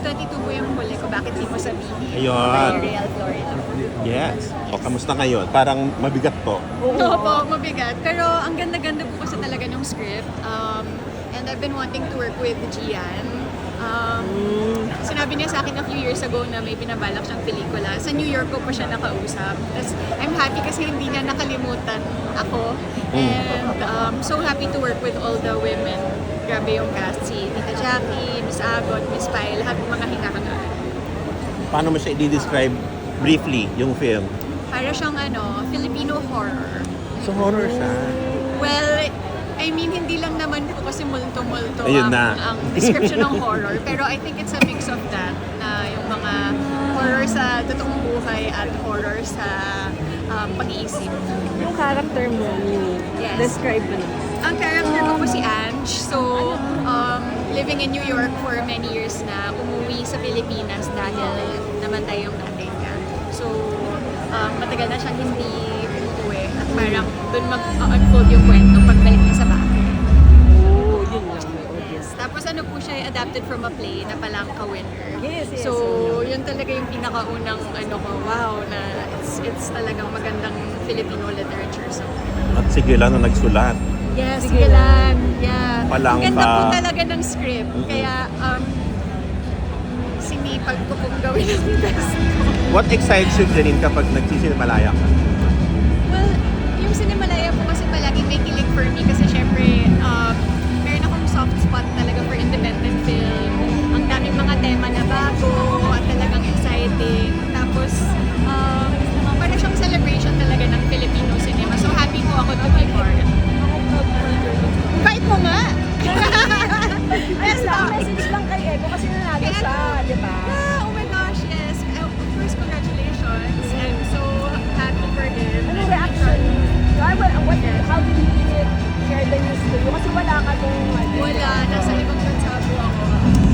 22 po yung huli ko, bakit di mo sabihin? Ayun. By Real Florida. Yes. O, kamusta ngayon? Parang mabigat to. Oo po, mabigat. Pero ang ganda-ganda po kasi talaga ng script. And I've been wanting to work with Gian. Sinabi niya sa akin a few years ago na may binabalak siyang pelikula. Sa New York ko pa siya nakausap. Tapos I'm happy kasi hindi niya nakalimutan ako. And so happy to work with all the women. Grabe yung cast. Si Tita Jackie, Miss Agot, Miss Pai, lahat ng mga hinahangaan. Paano mo siya i-describe briefly yung film? Para siyang Filipino horror. So, horror siya. Well, I mean, hindi lang naman po kasi multo-multo Ayun na. ang description ng horror. Pero I think it's a mix of that, na yung mga horror sa totoong buhay at horror sa pag-iisip. Yung character mo, Yes. describe mo na. Ang character ko po si Ange. So, living in New York for many years na, umuwi sa Pilipinas dahil namatay yung tatay niya. So, matagal na siyang hindi umuwi. At parang doon mag-unfold yung kwento pagbalik niya sa bahay. Oo, yun lang. Audience. Tapos po siya adapted from a play na Palangka winner. Yes, yes. So, yun talaga yung pinakaunang ko, wow, na it's talagang magandang Filipino literature. So, At sige lang na nagsulat. yes, Sige Sigalan. Yeah. Palangka. Ang ganda po talaga ng script. Kaya, sinipag ko pong gawin ang best ko. What excites you din kapag nagsisimalaya ka? Well, yung Cinemalaya po kasi palagi may kilig for me kasi syempre, meron akong soft spot talaga for independent film. Ang daming mga tema na bago at talagang exciting. Tapos, para siyang celebration talaga ng Filipino cinema. So happy po ako to be part. Bait mo nga! Yes, Message lang kay Ego kasi nanalo siya, di ba? Oh my gosh, yes. First, congratulations. I'm so happy for him. Ano reaction? How did he share the news to you? Kasi wala ka nung Wala, nasa ibang bansa po ako.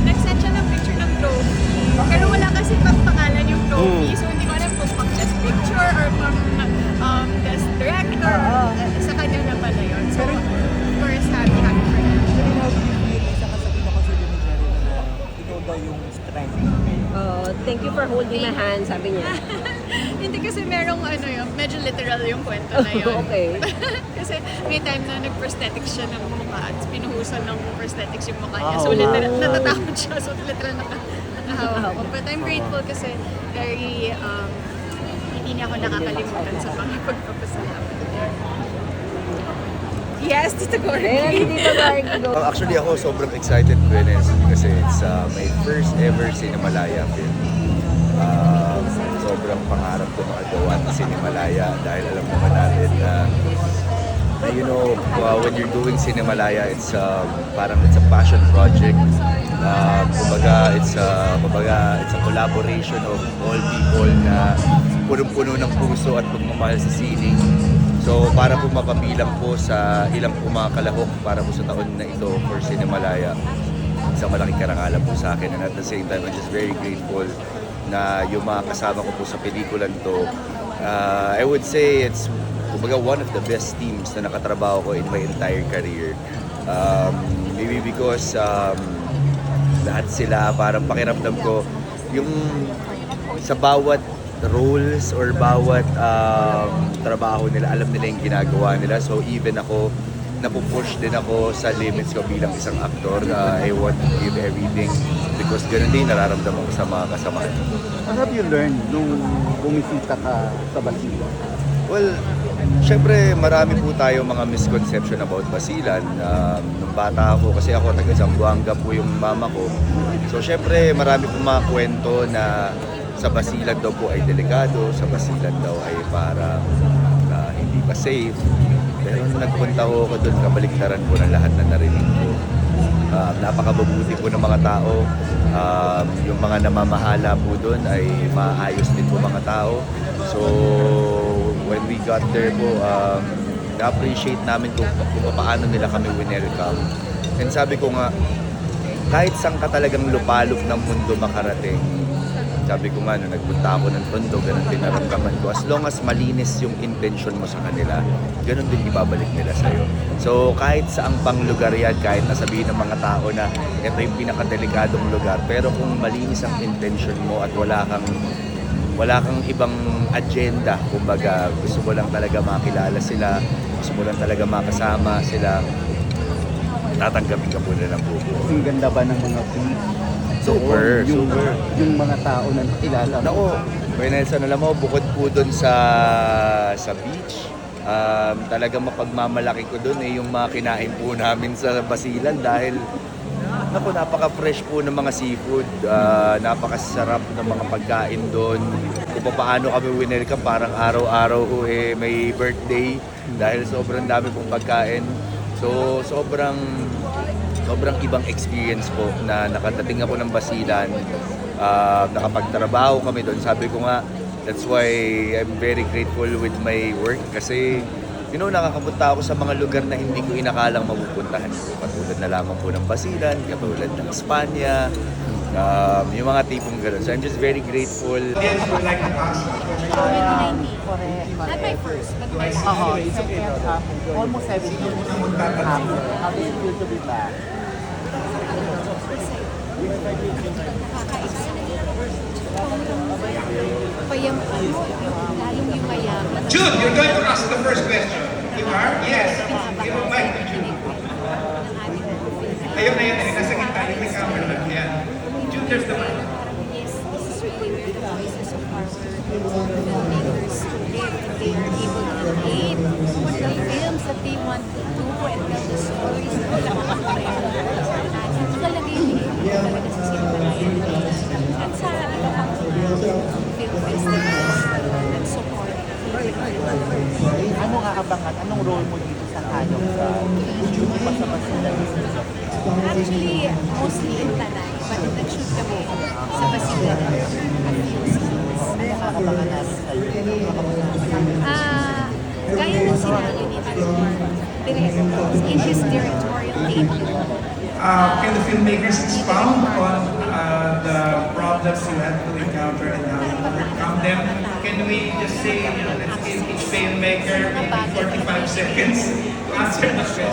Nag-send siya ng picture ng trophy. Pero wala kasi pang pangalan yung trophy. So hindi ko alam kung pang best picture or pang best director. Sa kanya na pala yun. So, of course, happy for him. Thank you for holding my hand, sabi niya. Hindi kasi merong yun, medyo literal yung kwento na yun. Okay. Kasi may time na nag-prosthetics siya ng mukha at pinuhusan ng prosthetics yung mukha niya. Oh, So literal, wow. natatakot siya. So literal nakahawak ako. But I'm grateful kasi very, hindi niya ako nakakalimutan sa mga pagpapasalamat. Yes, Tita Gordy. Hindi ba Marky go? Actually ako sobrang excited kasi it's my first ever Cinemalaya film. Sobrang pangarap ko makagawa ng Cinemalaya dahil alam naman natin na when you're doing Cinemalaya, it's parang it's a passion project. It's a collaboration of all people na punong-puno ng puso at pagmamahal sa sining. So para po mapabilang po sa ilang po mga kalahok para po sa taon na ito for Cinemalaya, isang malaking karangalan po sa akin, and at the same time I'm just very grateful na yung mga kasama ko po sa pelikulan to. I would say it's one of the best teams na nakatrabaho ko in my entire career. Maybe because lahat sila parang pakiramdam ko yung sa bawat roles or bawat trabaho nila, alam nila yung ginagawa nila. So even ako, napupush din ako sa limits ko bilang isang aktor. I want to give everything because ganun din nararamdaman ko sa mga kasamahan. What have you learned nung bumisita ka sa Basilan? Well, syempre marami po tayo mga misconception about Basilan. Nung bata ako, kasi ako taga Zamboanga po yung mama ko. So syempre marami po mga kwento na sa Basilan daw po ay delikado, sa Basilan daw ay para hindi pa safe. Pero nung nagpunta ko doon, kabaligtaran po ng lahat na narinig ko. Napakababuti po ng mga tao. Yung mga namamahala po doon ay maayos din po mga tao. So when we got there po, na-appreciate namin kung paano nila kami winelcome. And sabi ko nga, kahit saan ka talagang lupalop ng mundo makarating, Sabi ko nga, nung nagpunta ako ng Tondo, ganun din naramdaman ko. As long as malinis yung intention mo sa kanila, ganun din ibabalik nila sa'yo. So kahit saang pang lugar yan, kahit nasabihin ng mga tao na ito yung pinakadelikadong lugar, pero kung malinis ang intention mo at wala kang ibang agenda, kumbaga gusto mo lang talaga makilala sila, gusto mo lang talaga makasama sila, tatanggapin ka muna ng bubo. Ang ganda ba ng mga beach? Super, yung, super. Yung mga tao na nakilala mo. Nako, Kuya Nelson, alam mo, bukod po dun sa beach, talagang mapagmamalaki ko dun yung mga kinain po namin sa Basilan dahil naku, napaka-fresh po ng mga seafood, napakasarap ng mga pagkain doon. Kung paano kami winelcome, parang araw-araw may birthday dahil sobrang dami pong pagkain. So, sobrang ibang experience po na nakadating ako ng Basilan, nakapagtrabaho kami doon. Sabi ko nga, that's why I'm very grateful with my work kasi nakakapunta ako sa mga lugar na hindi ko inakalang mapupuntahan ko. Katulad na lamang po ng Basilan, katulad ng Espanya, yung mga tipong gano'n. So I'm just very grateful. COVID-19. Not my first, but my second. Almost 7 years. How does it feel to be back? Payampan, lalong yung mayaman. Jude, you're going to ask the first question. You are? Yes. Give a mic to Jude. Ayun na yun, nasa gitna yung may camera. Yan. Jude, there's the mic. Yes, this is really where the voices of our filmmakers live, and they are able to create the films that they want to do and tell the stories na nakakapaya. At talaga yung talaga sa Silverayan at sa iba pang film festivals and support. Ano kaabangan? Anong role mo dito sa Hayop sa duty pa sa Basilan? Actually, mostly in Tanay, but nag-shoot kami sa Basilan at few scenes. Ano kaabangan natin sa'yo? Gaya ng sinabi ni Director, in his directorial debut, Can the filmmakers expound on the problems you had to encounter and how you overcome them? Can we just say, let's give each filmmaker maybe 45 seconds to answer the question.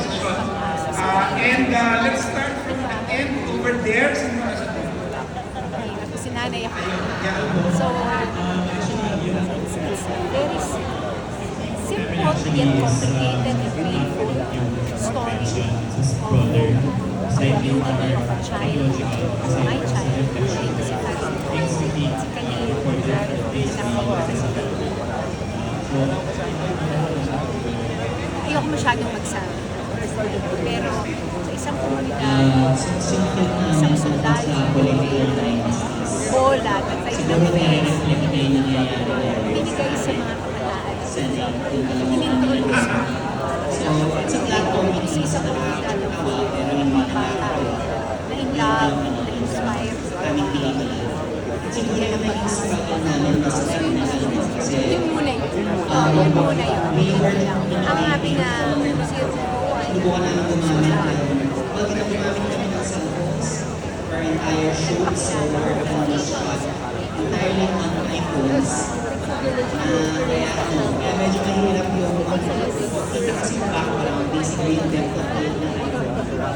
Let's start from the end over there. ako si nanay ako. So, it's very simple yet complicated and painful story of a woman of a child, my child, si Khalid. Si Khalid, ayoko masyadong magsabi. Pero sa isang komunidad, isang sundalo, bola, at tayo ng pera, binigay sa mga kabataan. Inintroduce sa isang komunidad ng mga bata na in love, na inspire, binigyan ng pag-isip. Yung muna yun. Yung muna yun. Ang happy na si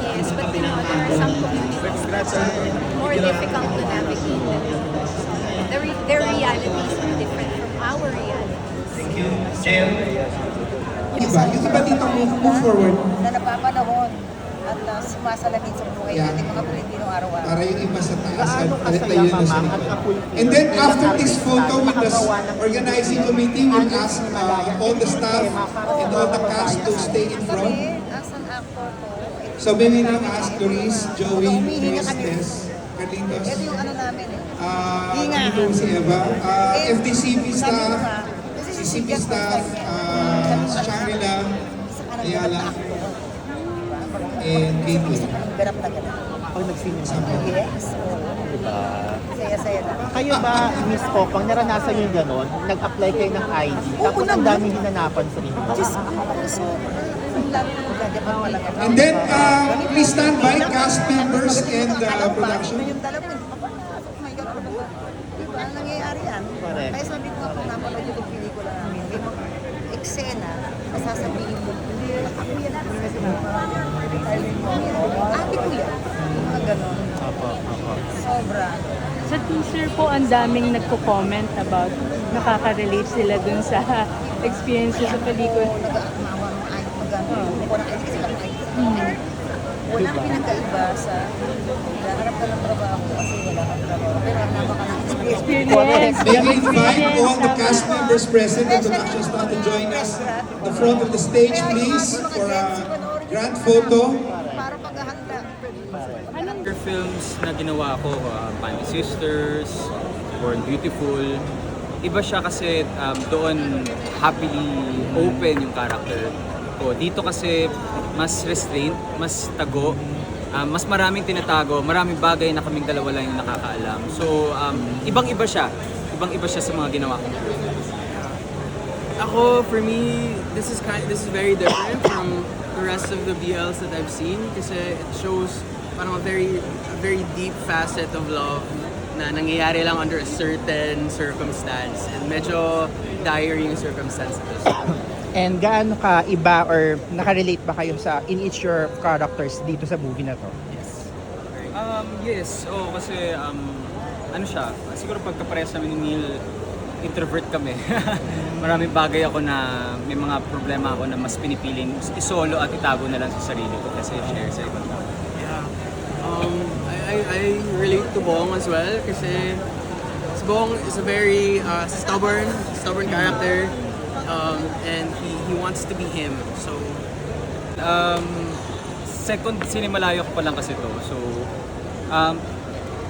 Yes, but there are some communities that are more difficult to navigate. Their realities are different from our realities. Thank you. Jen? Yung iba dito move forward. Na napapanahon at sumasalamin sa buhay natin mga Pilipino araw-araw. Para yung iba sa taas at tayo na sa likod. And then after this photo with the organizing committee, we'll ask all the staff and all the cast to stay in front. Sabi, as an actor ko, So maybe now ask Doris, Joey, Chris, Tess, Carlitos, ito yung ano namin eh. dito si Eva, FDCP Sabi ko staff, nga, kasi CCP staff, Shangri-La, Ayala, and Gateway. Ganap na ganap. Pag nagsinima. Yes. Saya-saya na. Kayo ba, Miss Popang, naranasan yung gano'n? Nag-apply kayo ng ID, tapos ang daming hinanapan sa inyo. Just, so, ang lalo ko magagapan pa lang. And then, please stand by, cast members and production. Yung dalawa, oh my God, ano ba? Diba? Correct. Kaya sabi ko nga kung napanood yung pelikula namin, may mga eksena na sasabihin mo, ako yan kasi ate ko yan. Mga ganon. Opo, opo. Sobra. Sa teaser po, ang daming nagko-comment about nakaka-relate sila dun sa experiences sa pelikula. Nag-aakmawa ng ay mag-ano. Walang ID kasi lang ID. Walang pinagkaiba sa nakaharap ka ng trabaho kasi wala kang trabaho. Pero napaka ng experience. Experience. May we invite all the cast members present and productions now to join us at the front of the stage, please, for a grand photo. Para paghahanda. Other films na ginawa ko, Band Sisters, Born Beautiful, iba siya kasi doon happily open yung character ko. Dito kasi mas restrained, mas tago, mas maraming tinatago, maraming bagay na kaming dalawa lang yung nakakaalam. So, ibang-iba siya. Ibang-iba siya sa mga ginawa ko. Ako, for me, this is very different from the rest of the BLs that I've seen kasi it shows parang a very deep facet of love na nangyayari lang under a certain circumstance and medyo dire yung circumstance na to. And gaano ka iba or nakarelate ba kayo sa in each your characters dito sa movie na to? Yes, kasi ano siya, siguro pagkapares namin ni Neil, introvert kami. Maraming bagay ako na may mga problema ako na mas pinipiling isolo at itago na lang sa sarili ko kasi share sa ibang tao. I relate to Bong as well kasi Bong is a very stubborn character and he wants to be him. So Second Cinemalayo ko pa lang kasi to. So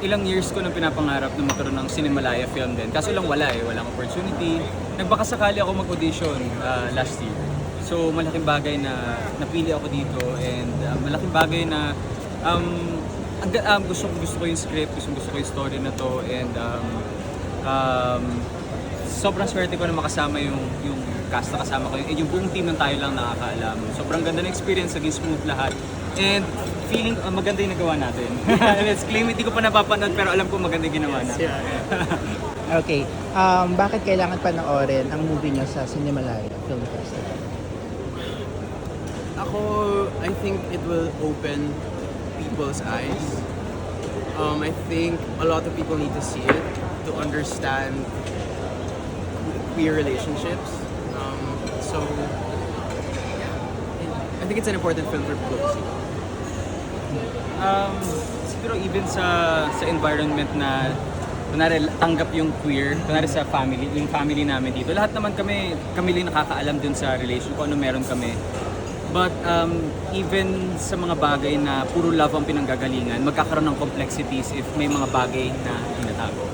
ilang years ko nang pinapangarap na magkaroon ng Cinemalaya film din. Kaso lang walang opportunity. Nagbakasakali ako mag-audition last year. So malaking bagay na napili ako dito and malaking bagay na gusto ko yung script, gusto ko yung story na to and sobrang swerte ko na makasama yung cast na kasama ko yung buong team ng Tayo Lang Nakakaalam. Sobrang ganda ng experience, naging smooth lahat. And feeling maganda yung nagawa natin. Let's claim, hindi ko pa napapanood pero alam ko maganda yung ginawa natin. Okay. Bakit kailangan panoorin ang movie nyo sa Cinemalaya Film Festival? ako, I think it will open people's eyes. I think a lot of people need to see it to understand queer relationships. So, I think it's an important film for people to see. Siguro even sa environment na kunwari tanggap yung queer, kunwari sa family, yung family namin dito, lahat naman kami lang nakakaalam dun sa relation kung ano meron kami. But even sa mga bagay na puro love ang pinanggagalingan, magkakaroon ng complexities if may mga bagay na tinatago.